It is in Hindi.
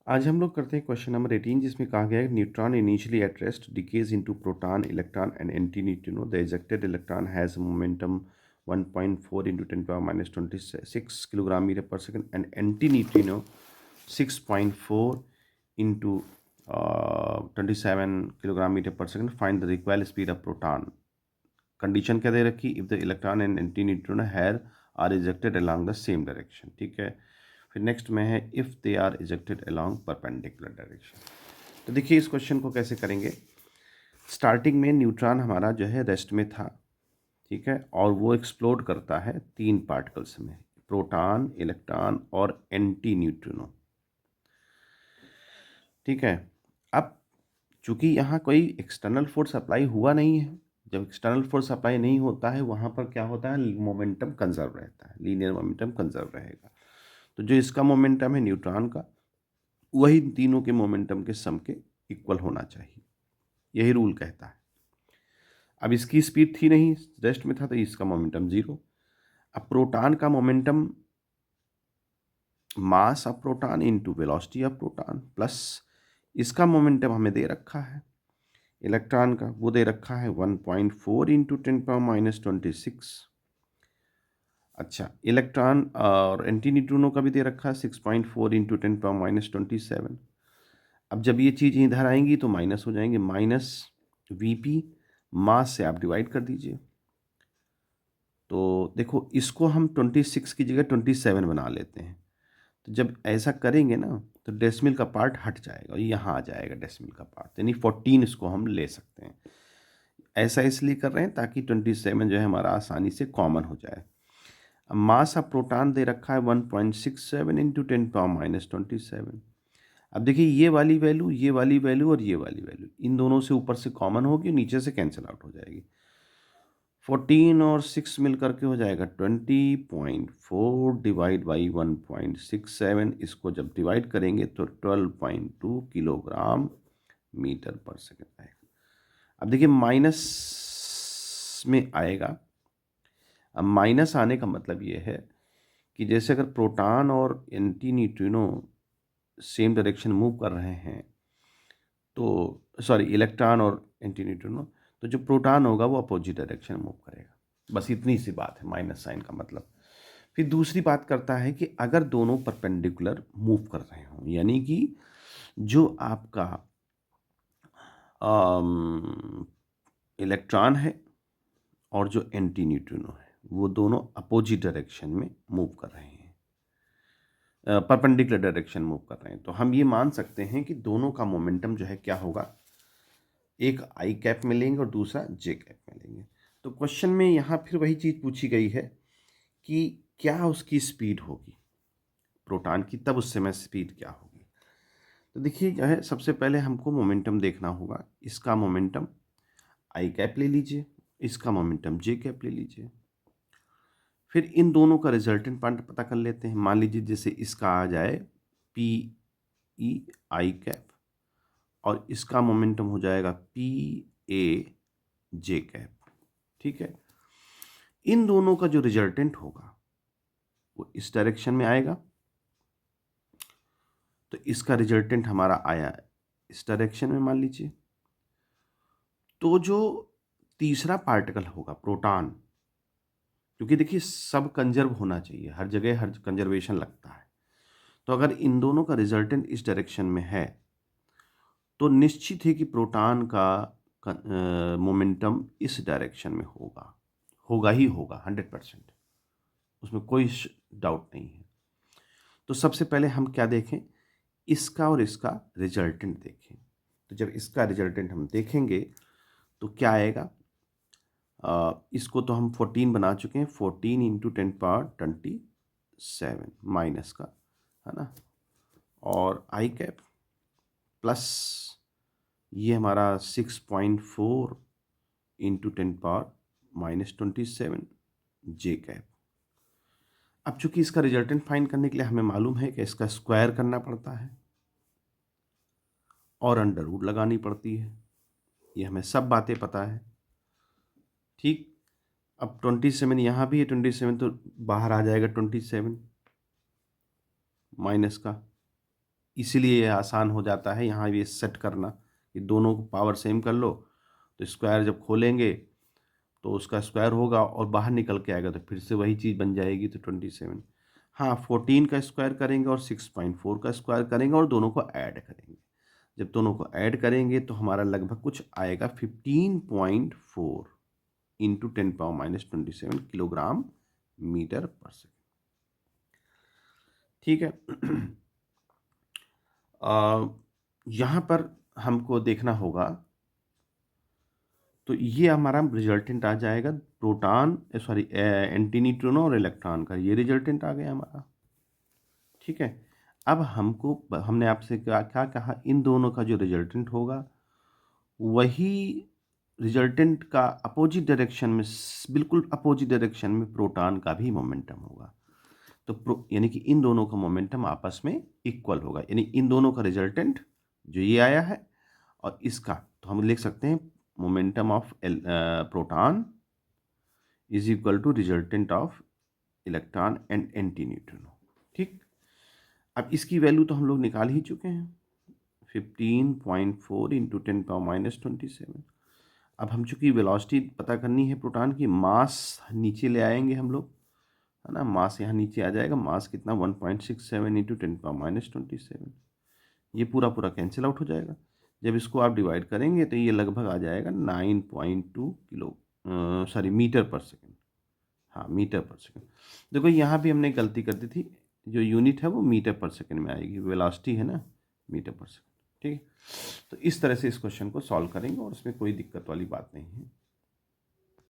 आज हम लोग करते हैं क्वेश्चन नंबर 18 जिसमें कहा गया है neutron initially at rest decays into proton electron and anti neutrino the ejected electron has momentum 1.4 into 10 power minus 26 kilogram meter per second and anti neutrino 6.4 into 27 kilogram meter per second. Find the recoil speed of proton. Condition क्या दे रखी? If the electron and anti neutrino here are ejected along the same direction. ठीक है. फिर नेक्स्ट में है if they are ejected along perpendicular direction. तो देखिए इस क्वेश्चन को कैसे करेंगे. स्टार्टिंग में न्यूट्रॉन हमारा जो है रेस्ट में था. ठीक है. और वो एक्सप्लोड करता है 3 पार्टिकल्स में, प्रोटॉन, इलेक्ट्रॉन और एंटी न्यूट्रिनो. ठीक है. अब चूंकि यहाँ कोई एक्सटर्नल फोर्स अप्लाई हुआ नहीं है, जब एक्सटर्नल फोर्स अप्लाई नहीं होता है वहाँ पर क्या होता है, मोमेंटम कंजर्व रहता है, लीनियर मोमेंटम कंजर्व रहेगा. तो जो इसका मोमेंटम है न्यूट्रॉन का, वही तीनों के मोमेंटम के सम के इक्वल होना चाहिए. यही रूल कहता है. अब इसकी स्पीड थी नहीं, रेस्ट में था, तो इसका मोमेंटम 0. अब प्रोटॉन का momentum mass of proton into velocity of proton plus इसका मोमेंटम हमें दे रखा है इलेक्ट्रॉन का, वो दे रखा है 1.4 इंटू 10⁻26. अच्छा, इलेक्ट्रॉन और एंटी न्यूट्रिनो का भी दे रखा है 6.4 इंटू 10⁻27. अब जब ये चीज़ इधर आएंगी तो माइनस हो जाएंगे, माइनस वीपी मास से आप डिवाइड कर दीजिए. तो देखो इसको हम 26 की जगह 27 बना लेते हैं. तो जब ऐसा करेंगे ना तो डेसिमल का पार्ट हट जाएगा और यहाँ आ जाएगा डेसिमल का पार्ट, यानी 14 इसको हम ले सकते हैं. ऐसा इसलिए कर रहे हैं ताकि 27 जो है हमारा आसानी से कॉमन हो जाए. अब मास ऑफ प्रोटॉन दे रखा है 1.67 इंटू 10⁻27. अब देखिए ये वाली वैल्यू, ये वाली वैल्यू और ये वाली वैल्यू इन दोनों से ऊपर से कॉमन होगी, नीचे से कैंसिल आउट हो जाएगी. 14 और 6 मिल करके हो जाएगा 20.4 डिवाइड बाई 1.67. इसको जब डिवाइड करेंगे तो 12.2 किलोग्राम मीटर पर सेकेंड आएगा. अब देखिए माइनस में आएगा. अब माइनस आने का मतलब ये है कि जैसे अगर प्रोटॉन और anti neutrino same direction move कर रहे हैं, तो सॉरी इलेक्ट्रॉन और एंटी न्यूट्रिनो, तो जो प्रोटॉन होगा वो अपोजिट डायरेक्शन मूव करेगा. बस इतनी सी बात है माइनस साइन का मतलब. फिर दूसरी बात करता है कि अगर दोनों परपेंडिकुलर मूव कर रहे हों, यानी कि जो आपका इलेक्ट्रॉन है और जो एंटी न्यूट्रिनो है वो दोनों अपोजिट डायरेक्शन में मूव कर रहे हैं, परपेंडिकुलर डायरेक्शन मूव कर रहे हैं, तो हम ये मान सकते हैं कि दोनों का मोमेंटम जो है क्या होगा, एक आई कैप में लेंगे और दूसरा जे कैप में लेंगे. तो क्वेश्चन में यहाँ फिर वही चीज़ पूछी गई है कि क्या उसकी स्पीड होगी प्रोटॉन की, तब उस समय स्पीड क्या होगी. तो देखिए जो है सबसे पहले हमको मोमेंटम देखना होगा. इसका मोमेंटम आई कैप ले लीजिए, इसका मोमेंटम जे कैप ले लीजिए. फिर इन दोनों का रिजल्टेंट पॉइंट पता कर लेते हैं. मान लीजिए जैसे इसका आ जाए पी ई आई कैप और इसका मोमेंटम हो जाएगा पी ए जे कैप. ठीक है. इन दोनों का जो रिजल्टेंट होगा वो इस डायरेक्शन में आएगा, तो इसका रिजल्टेंट हमारा आया इस डायरेक्शन में मान लीजिए. तो जो तीसरा पार्टिकल होगा प्रोटॉन, क्योंकि देखिए सब कंजर्व होना चाहिए, हर जगह हर कंजर्वेशन लगता है, तो अगर इन दोनों का रिजल्टेंट इस डायरेक्शन में है तो निश्चित है कि प्रोटॉन का मोमेंटम इस डायरेक्शन में होगा, होगा ही होगा 100%, उसमें कोई डाउट नहीं है. तो सबसे पहले हम क्या देखें, इसका और इसका रिजल्टेंट देखें. तो जब इसका रिजल्टेंट हम देखेंगे तो क्या आएगा, इसको तो हम 14 बना चुके हैं, 14 इंटू 10⁻27 माइनस का, है ना, और आई कैप प्लस ये हमारा 6.4 इंटू 10⁻27 जे कैप. अब चूंकि इसका रिजल्टेंट फाइंड करने के लिए हमें मालूम है कि इसका स्क्वायर करना पड़ता है और अंडर रूट लगानी पड़ती है, ये हमें सब बातें पता है. ठीक. अब 27 यहाँ भी है, 27 तो बाहर आ जाएगा 27 माइनस का, इसीलिए ये आसान हो जाता है यहाँ ये सेट करना कि दोनों को पावर सेम कर लो, तो स्क्वायर जब खोलेंगे तो उसका स्क्वायर होगा और बाहर निकल के आएगा तो फिर से वही चीज़ बन जाएगी, तो 27। हाँ, 14 का स्क्वायर करेंगे और 6.4 का स्क्वायर करेंगे और दोनों को ऐड करेंगे। जब दोनों को ऐड करेंगे तो हमारा लगभग कुछ आएगा 15.4 इंटू 10⁻⁻27 किलोग्राम मीटर पर सेकेंड। ठीक है। यहाँ पर हमको देखना होगा, तो ये हमारा रिजल्टेंट आ जाएगा प्रोटॉन सॉरी एंटीन्यूट्रिनो और इलेक्ट्रॉन का, ये रिजल्टेंट आ गया हमारा। ठीक है। अब हमने आपसे क्या क्या कहा, इन दोनों का जो रिजल्टेंट होगा वही रिजल्टेंट का अपोजिट डायरेक्शन में, बिल्कुल अपोजिट डायरेक्शन में प्रोटॉन का भी मोमेंटम होगा। तो यानी कि इन दोनों का मोमेंटम आपस में इक्वल होगा, यानी इन दोनों का रिजल्टेंट जो ये आया है और इसका, तो हम लिख सकते हैं momentum of proton is equal to resultant of electron and anti neutrino. ठीक। अब इसकी वैल्यू तो हम लोग निकाल ही चुके हैं, 15.4 इंटू 10⁻⁻27। अब हम चूंकि वेलोसिटी पता करनी है प्रोटॉन की, मास नीचे ले आएंगे हम लोग, है ना, मास यहाँ नीचे आ जाएगा। मास कितना, 1.67 इंटू 10⁻⁻27। ये पूरा पूरा कैंसिल आउट हो जाएगा। जब इसको आप डिवाइड करेंगे तो ये लगभग आ जाएगा 9.2 किलो सॉरी मीटर पर सेकेंड। हाँ, मीटर पर सेकेंड। देखो यहाँ भी हमने गलती कर दी थी, जो यूनिट है वो मीटर पर सेकेंड में आएगी, वेलोसिटी है ना मीटर पर सेकेंड। ठीक है। तो इस तरह से इस क्वेश्चन को सॉल्व करेंगे और उसमें कोई दिक्कत वाली बात नहीं है।